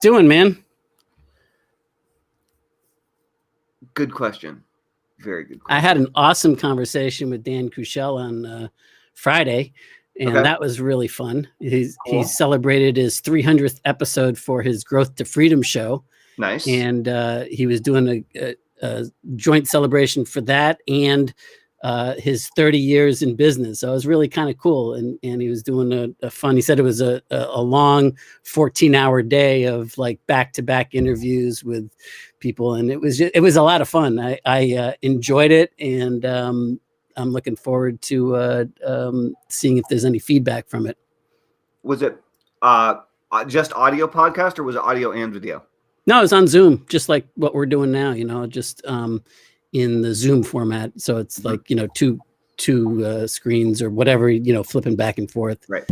Doing, man? Good question. Very good question. I had an awesome conversation with Dan Kushel on Friday, and Okay. that was really fun. He Cool. celebrated his 300th episode for his Growth to Freedom show, Nice. and he was doing a joint celebration for that and his 30 years in business. So it was really kind of cool, and he was doing a fun. He said it was a long 14-hour day of like back-to-back interviews with people, and it was a lot of fun. I enjoyed it, and I'm looking forward to seeing if there's any feedback from it. Was it just audio podcast, or was it audio and video? No, it was on Zoom, just like what we're doing now, just in the Zoom format. So it's like, two screens or whatever, flipping back and forth. Right.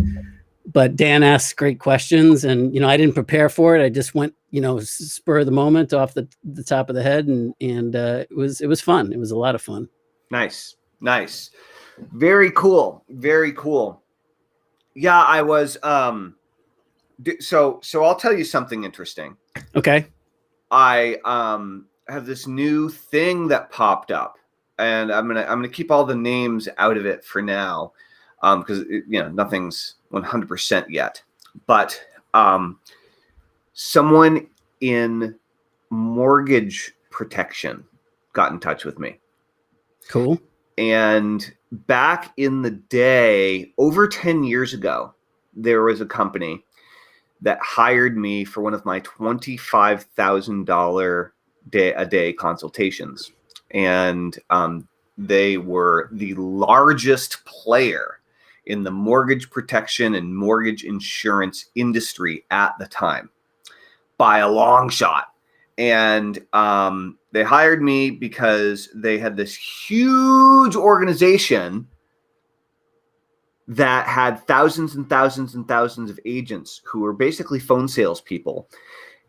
But Dan asked great questions, and, I didn't prepare for it. I just went, spur of the moment off the top of the head. And it was fun. It was a lot of fun. Nice. Very cool. Very cool. Yeah, I was, so I'll tell you something interesting. Okay. I have this new thing that popped up, and I'm gonna keep all the names out of it for now, because nothing's 100% yet. But someone in mortgage protection got in touch with me. Cool. And back in the day, over 10 years ago, there was a company that hired me for one of my $25,000 a day consultations. And they were the largest player in the mortgage protection and mortgage insurance industry at the time by a long shot. And they hired me because they had this huge organization that had thousands and thousands and thousands of agents who were basically phone salespeople,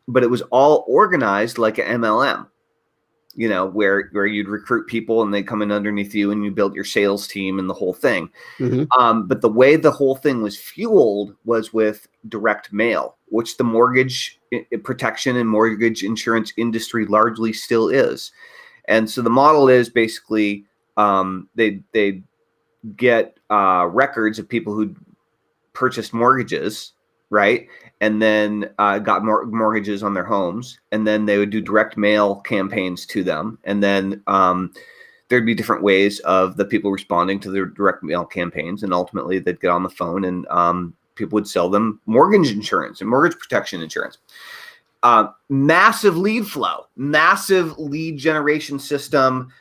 but it was all organized like an MLM, where you'd recruit people and they come in underneath you and you build your sales team and the whole thing. Mm-hmm. But the way the whole thing was fueled was with direct mail, which the mortgage protection and mortgage insurance industry largely still is. And so the model is basically they get records of people who purchased mortgages, right? And then got mortgages on their homes. And then they would do direct mail campaigns to them. And then there'd be different ways of the people responding to their direct mail campaigns. And ultimately they'd get on the phone and people would sell them mortgage insurance and mortgage protection insurance. Massive lead flow, massive lead generation system.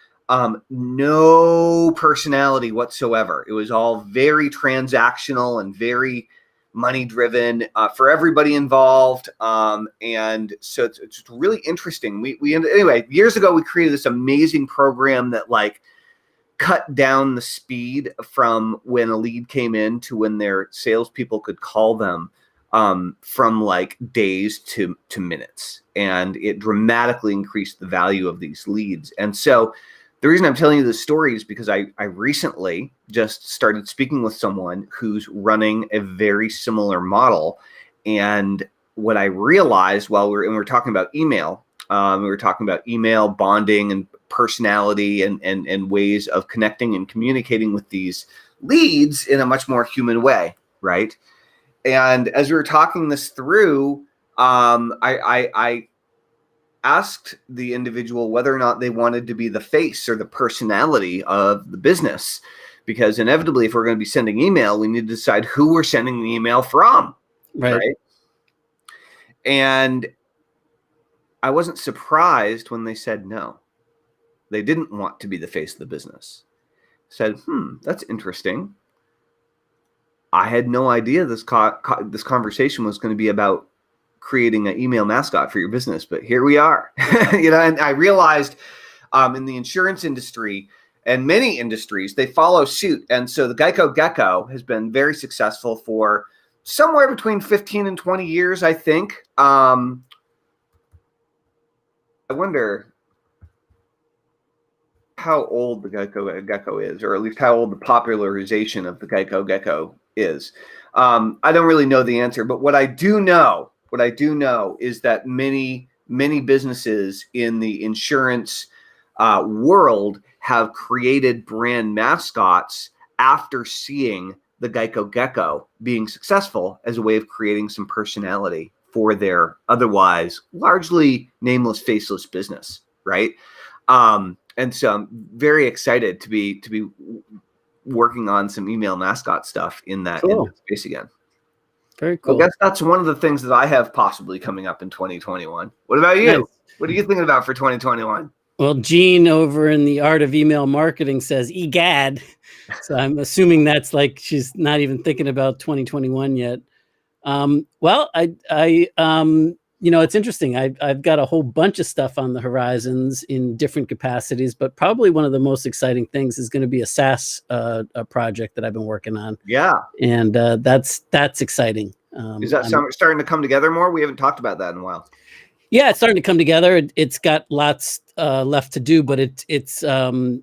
No personality whatsoever. It was all very transactional and very money driven for everybody involved. And so it's really interesting. Anyway, years ago, we created this amazing program that like cut down the speed from when a lead came in to when their salespeople could call them from like days to minutes. And it dramatically increased the value of these leads. And so the reason I'm telling you this story is because I recently just started speaking with someone who's running a very similar model. And what I realized while we're talking about email, we were talking about email bonding and personality and ways of connecting and communicating with these leads in a much more human way, right? And as we were talking this through, I asked the individual whether or not they wanted to be the face or the personality of the business, because inevitably, if we're going to be sending email, we need to decide who we're sending the email from, right? And I wasn't surprised when they said no. They didn't want to be the face of the business. I said, that's interesting. I had no idea this conversation was going to be about creating an email mascot for your business, but here we are. And I realized in the insurance industry and many industries, they follow suit. And so the Geico Gecko has been very successful for somewhere between 15 and 20 years, I think. I wonder how old the Geico Gecko is, or at least how old the popularization of the Geico Gecko is. I don't really know the answer, but what I do know is that many businesses in the insurance world have created brand mascots after seeing the Geico Gecko being successful as a way of creating some personality for their otherwise largely nameless, faceless business, right? And so I'm very excited to be working on some email mascot stuff in that space again. Very cool. I guess that's one of the things that I have possibly coming up in 2021. What about you? Nice. What are you thinking about for 2021? Well, Jean over in the Art of Email Marketing says egad. So I'm assuming that's like she's not even thinking about 2021 yet. Well, it's interesting. I've got a whole bunch of stuff on the horizons in different capacities, but probably one of the most exciting things is going to be a SaaS project that I've been working on. Yeah, and that's exciting. Is that starting to come together more? We haven't talked about that in a while. Yeah, it's starting to come together. It's got lots left to do, but it's going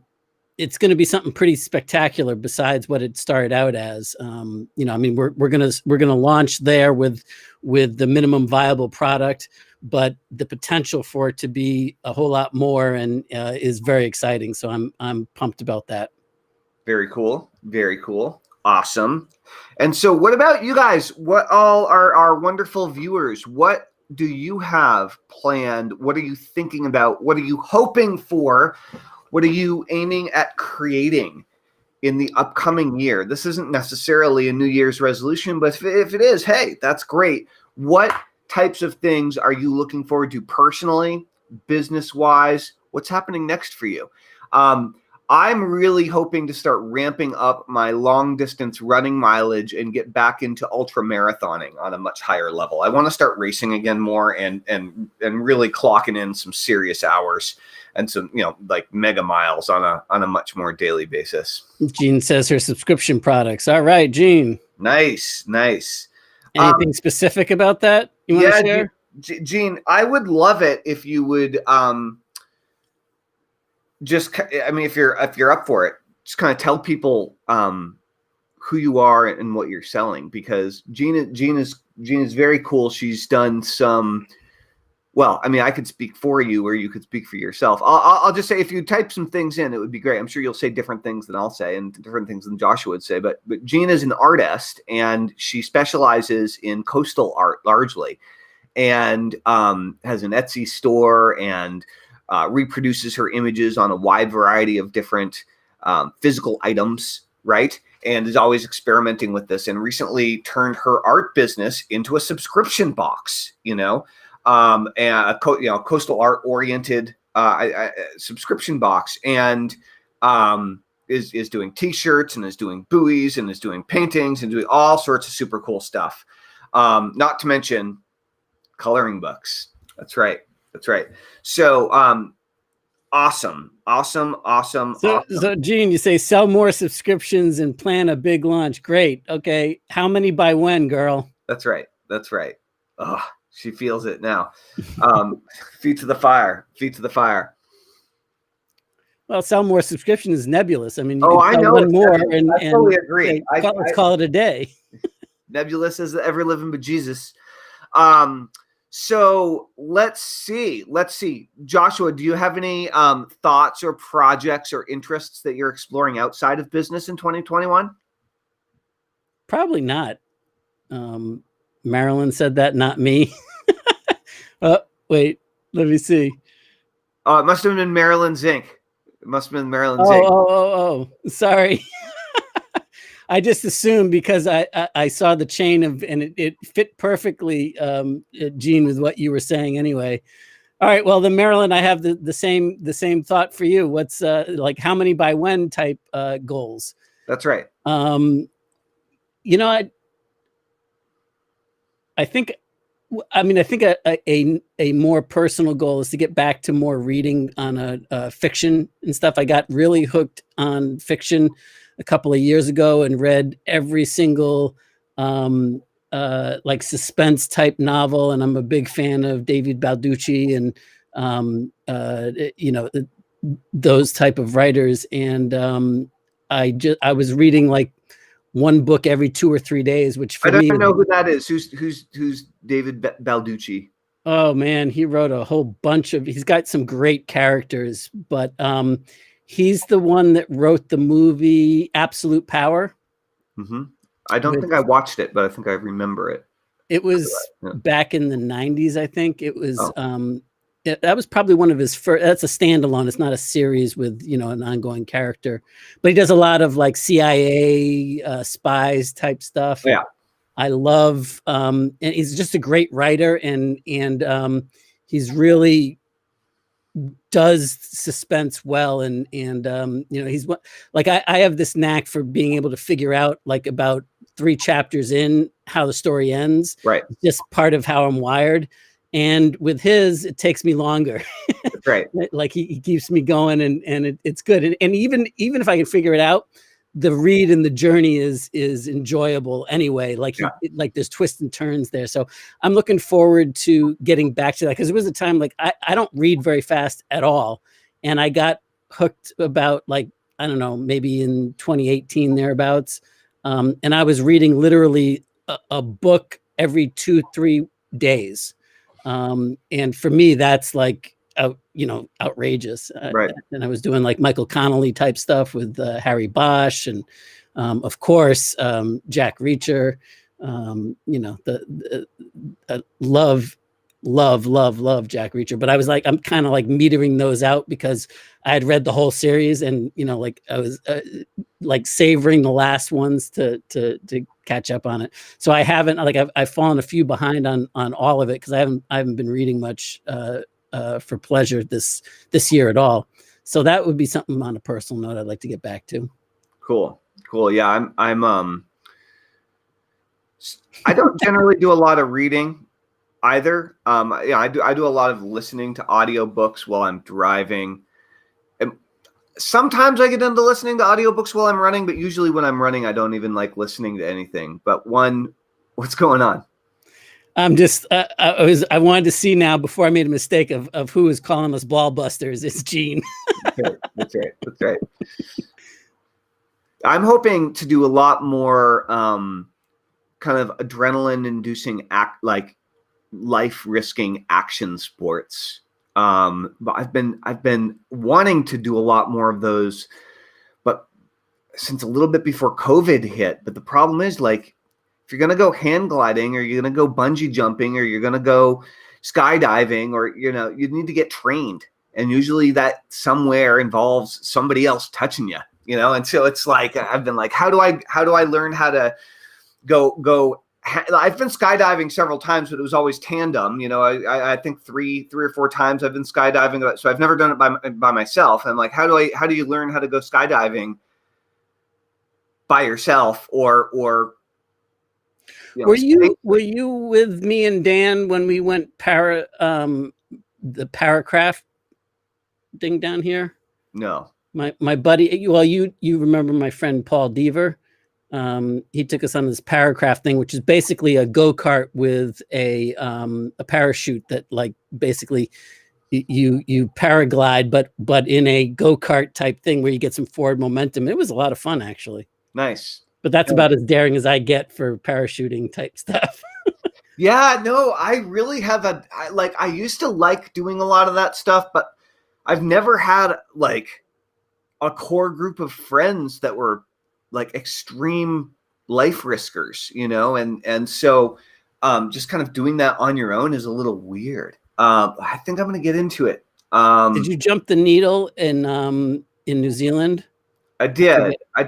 to be something pretty spectacular besides what it started out as. We're gonna launch there with the minimum viable product, but the potential for it to be a whole lot more and is very exciting. So I'm pumped about that. Very cool. Very cool. Awesome. And so what about you guys? What all are our wonderful viewers? What do you have planned? What are you thinking about? What are you hoping for? What are you aiming at creating in the upcoming year? This isn't necessarily a New Year's resolution, but if it is, hey, that's great. What types of things are you looking forward to personally, business-wise? What's happening next for you? I'm really hoping to start ramping up my long-distance running mileage and get back into ultra marathoning on a much higher level. I want to start racing again more and really clocking in some serious hours and some, like mega miles on a much more daily basis. Jean says her subscription products. All right, Jean. Nice. Anything specific about that you want to share? Jean, I would love it if you would if you're up for it, just kind of tell people who you are and what you're selling, because Jean is very cool. She's done some. Well, I could speak for you, or you could speak for yourself. I'll just say, if you type some things in, it would be great. I'm sure you'll say different things than I'll say, and different things than Joshua would say. But Jean is an artist, and she specializes in coastal art largely, and has an Etsy store and reproduces her images on a wide variety of different physical items, right? And is always experimenting with this, and recently turned her art business into a subscription box, and a coastal art oriented subscription box, and is doing t-shirts and is doing buoys and is doing paintings and doing all sorts of super cool stuff. Not to mention coloring books. That's right. So awesome. So Gene, you say sell more subscriptions and plan a big launch. Great. Okay. How many by when, girl? That's right. Oh, she feels it now. Feet to the fire. Well, sell more subscriptions is nebulous. I mean, I know one more, and I totally agree. Let's call it a day. Nebulous as the ever living bejesus. So let's see. Joshua, do you have any thoughts or projects or interests that you're exploring outside of business in 2021? Probably not. Marilyn said that, not me. Wait, let me see. It must have been Marilyn Zink. Oh, sorry. I just assumed, because I saw the chain and it fit perfectly, Gene, with what you were saying anyway. All right. Well, then, Marilyn, I have the same thought for you. What's like how many by when type goals? That's right. I think a more personal goal is to get back to more reading on fiction and stuff. I got really hooked on fiction a couple of years ago and read every single like suspense type novel, and I'm a big fan of David Balducci and those type of writers. And I was reading like one book every 2 or 3 days, which for I don't me, even know who that is. Who's David Balducci? oh man, he wrote a whole bunch of. He's got some great characters, but he's the one that wrote the movie Absolute Power. Mm-hmm. I don't With, think I watched it, but I think I remember it. it was Yeah. back in the 90s, I think. It was Oh. that was probably one of his first. That's a standalone. It's not a series with, you know, an ongoing character, but he does a lot of like CIA spies type stuff. Yeah. I love and he's just a great writer, and he's really does suspense well, and you know, he's like I have this knack for being able to figure out like about 3 chapters in how the story ends. Right. It's just part of how I'm wired, and with his it takes me longer. That's right. Like he keeps me going, and it's good, and even if I can figure it out, the read and the journey is enjoyable anyway. Like like there's twists and turns there. So I'm looking forward to getting back to that, because it was a time like I don't read very fast at all. And I got hooked about like, I don't know, maybe in 2018 thereabouts. And I was reading literally a book every 2-3 days. And for me, that's like, you know, outrageous. Right. And I was doing like Michael Connelly type stuff with Harry Bosch, and of course Jack Reacher. You know, love Jack Reacher. But I was like, I'm kind of like metering those out because I had read the whole series, and you know, like I was like savoring the last ones to catch up on it. So I haven't, like I've fallen a few behind on all of it, because I haven't been reading much for pleasure this year at all. So that would be something on a personal note I'd like to get back to. Cool. Yeah, I don't generally do a lot of reading either. Yeah, I do a lot of listening to audiobooks while I'm driving. And sometimes I get into listening to audiobooks while I'm running, but usually when I'm running, I don't even like listening to anything. But what's going on? I'm just I wanted to see now, before I made a mistake, of who is calling us ball busters. It's Gene. That's right. I'm hoping to do a lot more kind of adrenaline-inducing like life-risking action sports. But I've been wanting to do a lot more of those, but since a little bit before COVID hit. But the problem is, like, if you're gonna go hang gliding, or you're gonna go bungee jumping, or you're gonna go skydiving, or you know, you need to get trained, and usually that somewhere involves somebody else touching you, you know. And so it's like I've been like, how do I learn how to go? I've been skydiving several times, but it was always tandem. You know, I think three or four times I've been skydiving, so I've never done it by myself. And I'm like, how do you learn how to go skydiving by yourself, or you know, Were you with me and Dan when we went the Paracraft thing down here? No. My buddy, well, you remember my friend Paul Deaver? He took us on this Paracraft thing, which is basically a go-kart with a parachute that, like, basically you paraglide, but in a go-kart type thing where you get some forward momentum. It was a lot of fun, actually. Nice. But that's about as daring as I get for parachuting type stuff. Yeah, no, I really have I used to like doing a lot of that stuff, but I've never had like a core group of friends that were like extreme life riskers, you know, and so just kind of doing that on your own is a little weird. I think I'm going to get into it. Did you jump the needle in New Zealand? I did. I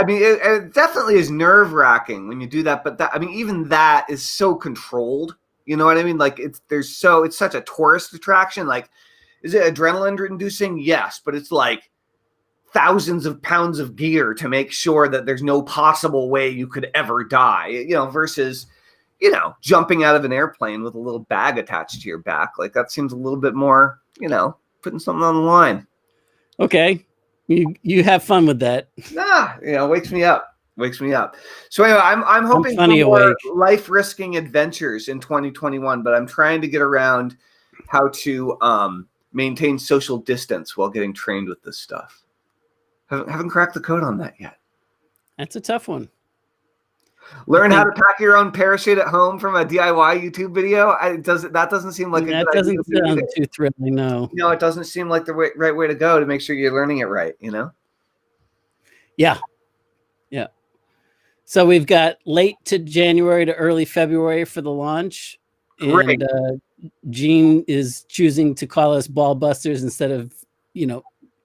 mean, it definitely is nerve-wracking when you do that, but I mean, even that is so controlled. You know what I mean? Like it's such a tourist attraction. Like, is it adrenaline-inducing? Yes, but it's like thousands of pounds of gear to make sure that there's no possible way you could ever die. You know, versus, you know, jumping out of an airplane with a little bag attached to your back. Like that seems a little bit more, you know, putting something on the line. Okay. You have fun with that. You know, wakes me up. So anyway, I'm hoping for more life-risking adventures in 2021, but I'm trying to get around how to maintain social distance while getting trained with this stuff. Haven't cracked the code on that yet. That's a tough one. Learn how to pack your own parachute at home from a DIY YouTube video. That doesn't seem like a good idea. That doesn't sound too thrilling, no. No, it doesn't seem like the right way to go to make sure you're learning it right, Yeah. So we've got late to January to early February for the launch. Great. And Gene is choosing to call us ball busters instead of,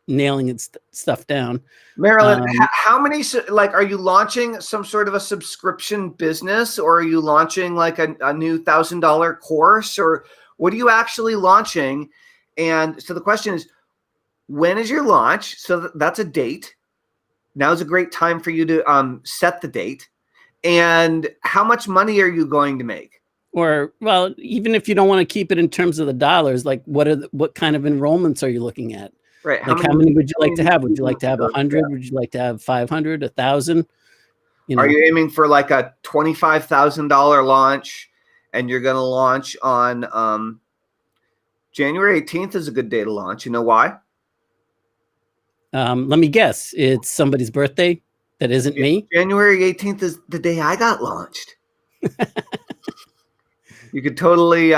nailing its stuff down. Marilyn, how many, are you launching some sort of a subscription business, or are you launching like a new $1,000 course, or what are you actually launching? And so the question is, when is your launch? So that's a date. Now is a great time for you to set the date. And how much money are you going to make? Or, well, even if you don't want to keep it in terms of the dollars, like what kind of enrollments are you looking at? Right. Like how many would you like to have? Would you like to have 100? Would you like to have 500, 1,000? Are you aiming for like a $25,000 launch, and you're going to launch on January 18th is a good day to launch. You know why? Let me guess. It's somebody's birthday that isn't me. January 18th is the day I got launched. You could totally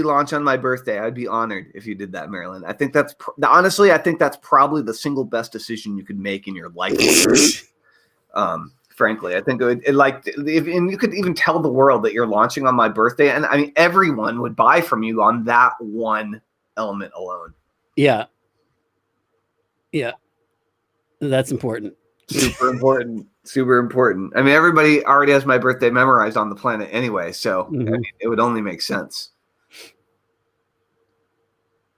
launch on my birthday. I'd be honored if you did that, Marilyn. I think that's honestly, I think that's probably the single best decision you could make in your life. Frankly, I think and you could even tell the world that you're launching on my birthday, and I mean, everyone would buy from you on that one element alone. Yeah. That's important. Super important. Super important. I mean, everybody already has my birthday memorized on the planet anyway, so I mean, it would only make sense.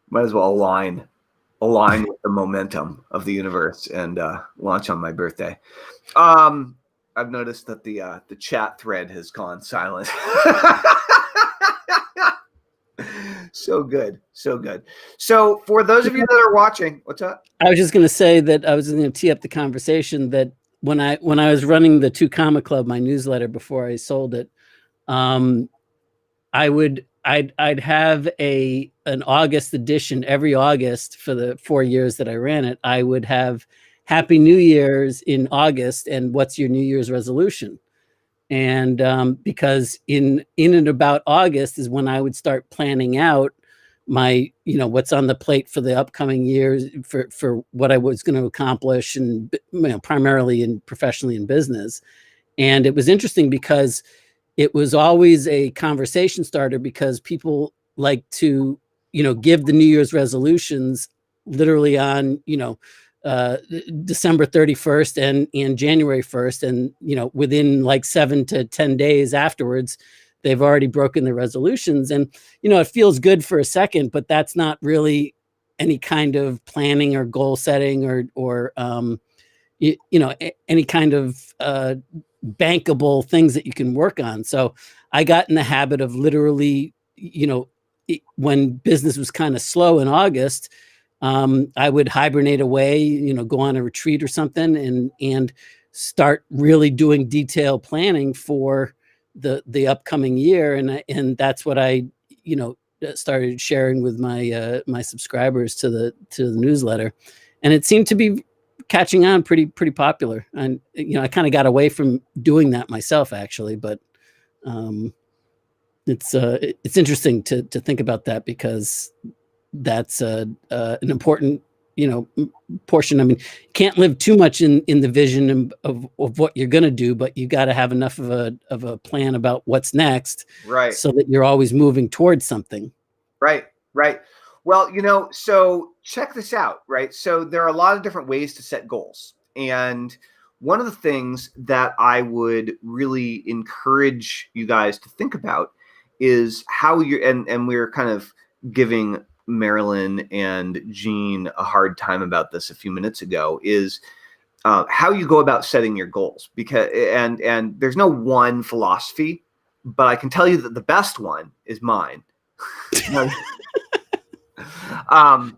Might as well align with the momentum of the universe and launch on my birthday. I've noticed that the chat thread has gone silent. So good. So for those of you that are watching, what's up? I was just going to say that I was going to tee up the conversation that when I was running the 2 Comma Club, my newsletter before I sold it, I'd have an August edition every August for the 4 years that I ran it. I would have Happy New Year's in August and what's your New Year's resolution? And because in and about August is when I would start planning out my, what's on the plate for the upcoming years for what I was going to accomplish, and primarily and professionally in business. And it was interesting because it was always a conversation starter, because people like to, give the New Year's resolutions literally on, December 31st and January 1st. And, within like 7 to 10 days afterwards, they've already broken their resolutions. And, it feels good for a second, but that's not really any kind of planning or goal setting or any kind of bankable things that you can work on. So I got in the habit of literally, when business was kind of slow in August, I would hibernate away, go on a retreat or something and start really doing detailed planning for the upcoming year. And that's what I, started sharing with my my subscribers to the newsletter. And it seemed to be catching on pretty popular. And, I kind of got away from doing that myself, actually, but it's interesting to think about that, because that's an important, portion. I mean, you can't live too much in the vision of what you're going to do, but you got to have enough of a plan about what's next, right? So that you're always moving towards something. Right. Well, so check this out, right? So there are a lot of different ways to set goals. And one of the things that I would really encourage you guys to think about is how and we're kind of giving Marilyn and Gene a hard time about this a few minutes ago, is how you go about setting your goals. Because and there's no one philosophy, but I can tell you that the best one is mine. No, I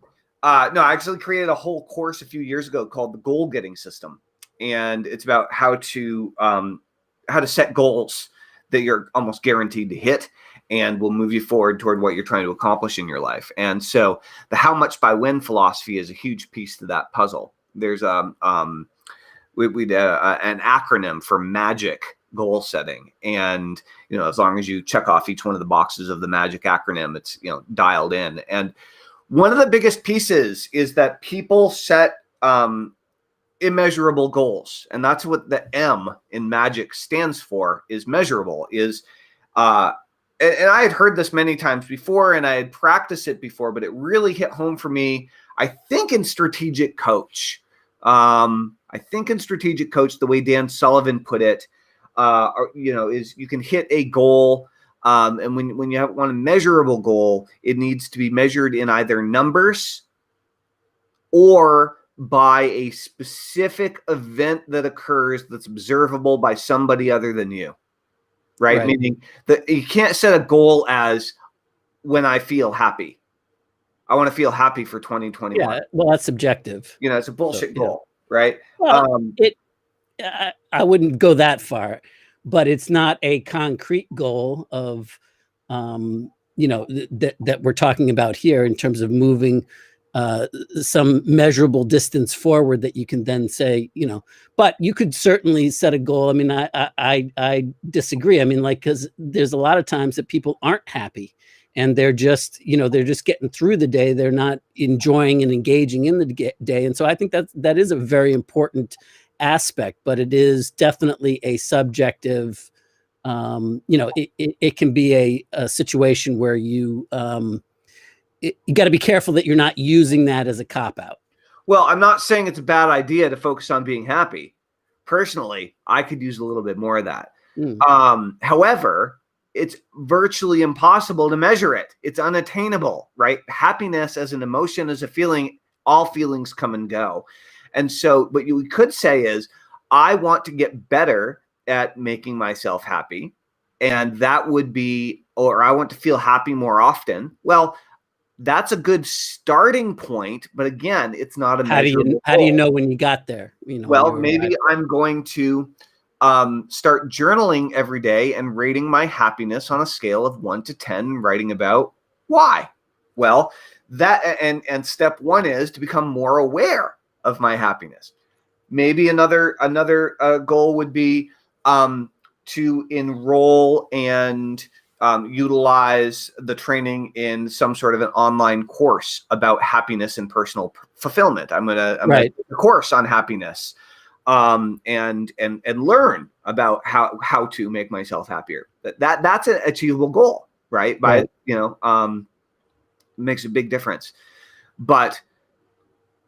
actually created a whole course a few years ago called the Goal Getting System, and it's about how to set goals that you're almost guaranteed to hit and will move you forward toward what you're trying to accomplish in your life. And so the how much by when philosophy is a huge piece to that puzzle. There's we'd an acronym for MAGIC goal setting. And, as long as you check off each one of the boxes of the MAGIC acronym, it's, dialed in. And one of the biggest pieces is that people set immeasurable goals. And that's what the M in MAGIC stands for, is measurable, is, and I had heard this many times before and I had practiced it before, but it really hit home for me, I think in Strategic Coach. The way Dan Sullivan put it, is you can hit a goal. And when you want a measurable goal, it needs to be measured in either numbers or by a specific event that occurs that's observable by somebody other than you. Right? Meaning that you can't set a goal as when I feel happy. I want to feel happy for 2021. Yeah, well, that's subjective. It's a bullshit goal, right? Well, I wouldn't go that far, but it's not a concrete goal of, that we're talking about here in terms of moving some measurable distance forward that you can then say, but you could certainly set a goal. I mean, I disagree. I mean, because there's a lot of times that people aren't happy and they're just getting through the day. They're not enjoying and engaging in the day. And so I think that is a very important aspect, but it is definitely a subjective, it can be a situation where you got to be careful that you're not using that as a cop-out. Well, I'm not saying it's a bad idea to focus on being happy. Personally, I could use a little bit more of that. However, it's virtually impossible to measure it. It's unattainable, right? Happiness as an emotion, as a feeling, all feelings come and go. And so what you could say is, I want to get better at making myself happy. And that would be, or I want to feel happy more often. Well, that's a good starting point, but again, it's not a measurable how do you know when you got there? Well, maybe I'm going to start journaling every day and rating my happiness on a scale of 1 to 10, writing about why. Well, that and step one is to become more aware of my happiness. Maybe another goal would be to enroll and utilize the training in some sort of an online course about happiness and personal fulfillment. I'm gonna take a course on happiness, and learn about how to make myself happier. That's an achievable goal, right? Makes a big difference. But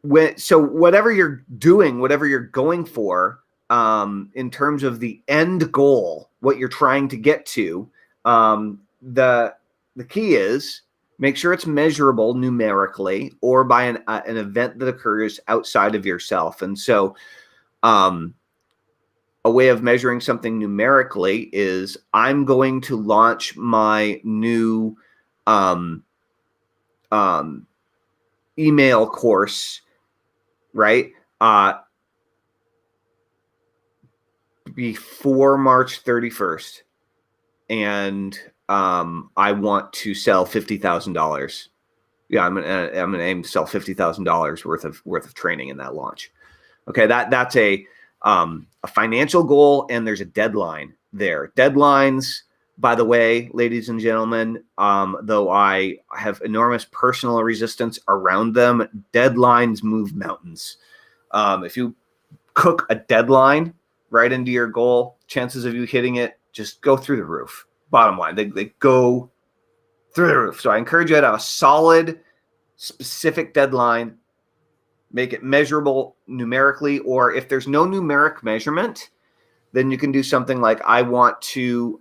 whatever you're doing, whatever you're going for, in terms of the end goal, what you're trying to get to. The key is make sure it's measurable numerically or by an event that occurs outside of yourself. And so a way of measuring something numerically is, I'm going to launch my new email course, right? Before March 31st. And I want to sell $50,000. Yeah, I'm gonna aim to sell $50,000 worth of training in that launch. Okay, that's a financial goal, and there's a deadline there. Deadlines, by the way, ladies and gentlemen, though I have enormous personal resistance around them, deadlines move mountains. If you cook a deadline right into your goal, chances of you hitting it just go through the roof. Bottom line, they go through the roof. So I encourage you to have a solid, specific deadline, make it measurable numerically, or if there's no numeric measurement, then you can do something like, I want to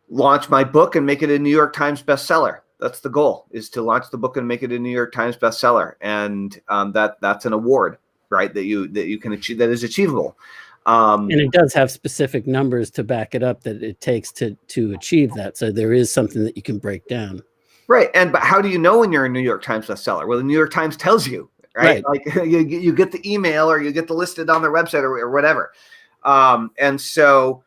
launch my book and make it a New York Times bestseller. That's the goal, is to launch the book and make it a New York Times bestseller. And that's an award, right? That you can achieve, that is achievable. And it does have specific numbers to back it up that it takes to achieve that. So there is something that you can break down. Right. But how do you know when you're a New York Times bestseller? Well, the New York Times tells you, right? Like you get the email, or you get the listed on their website, or whatever. And so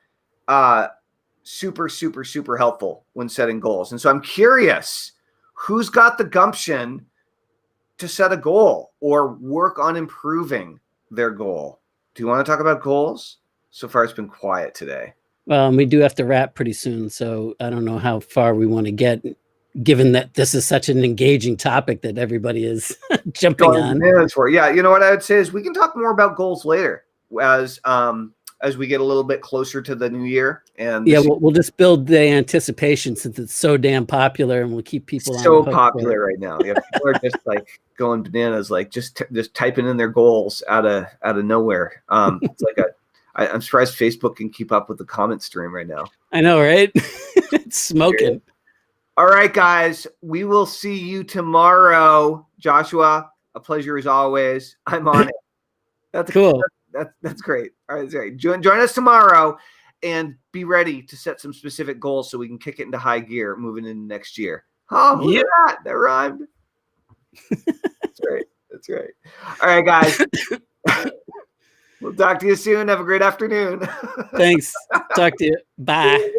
super, super, super helpful when setting goals. And so I'm curious, who's got the gumption to set a goal or work on improving their goal? Do you want to talk about goals? So far, it's been quiet today. Well, and we do have to wrap pretty soon, so I don't know how far we want to get, given that this is such an engaging topic that everybody is jumping on. Yeah, you know what I would say is we can talk more about goals later as we get a little bit closer to the new year. And yeah, we'll just build the anticipation since it's so damn popular, and we'll keep people so popular right now. Yeah, people are just like going bananas, like just typing in their goals out of nowhere. It's like I'm surprised Facebook can keep up with the comment stream right now. I know, right? It's smoking. All right, guys, we will see you tomorrow. Joshua, a pleasure as always. I'm on it. That's cool. That's great. All right, that's great. Join us tomorrow, and be ready to set some specific goals so we can kick it into high gear moving into next year. Oh, look at that rhymed. That's right. That's right. All right, guys. We'll talk to you soon. Have a great afternoon. Thanks. Talk to you. Bye.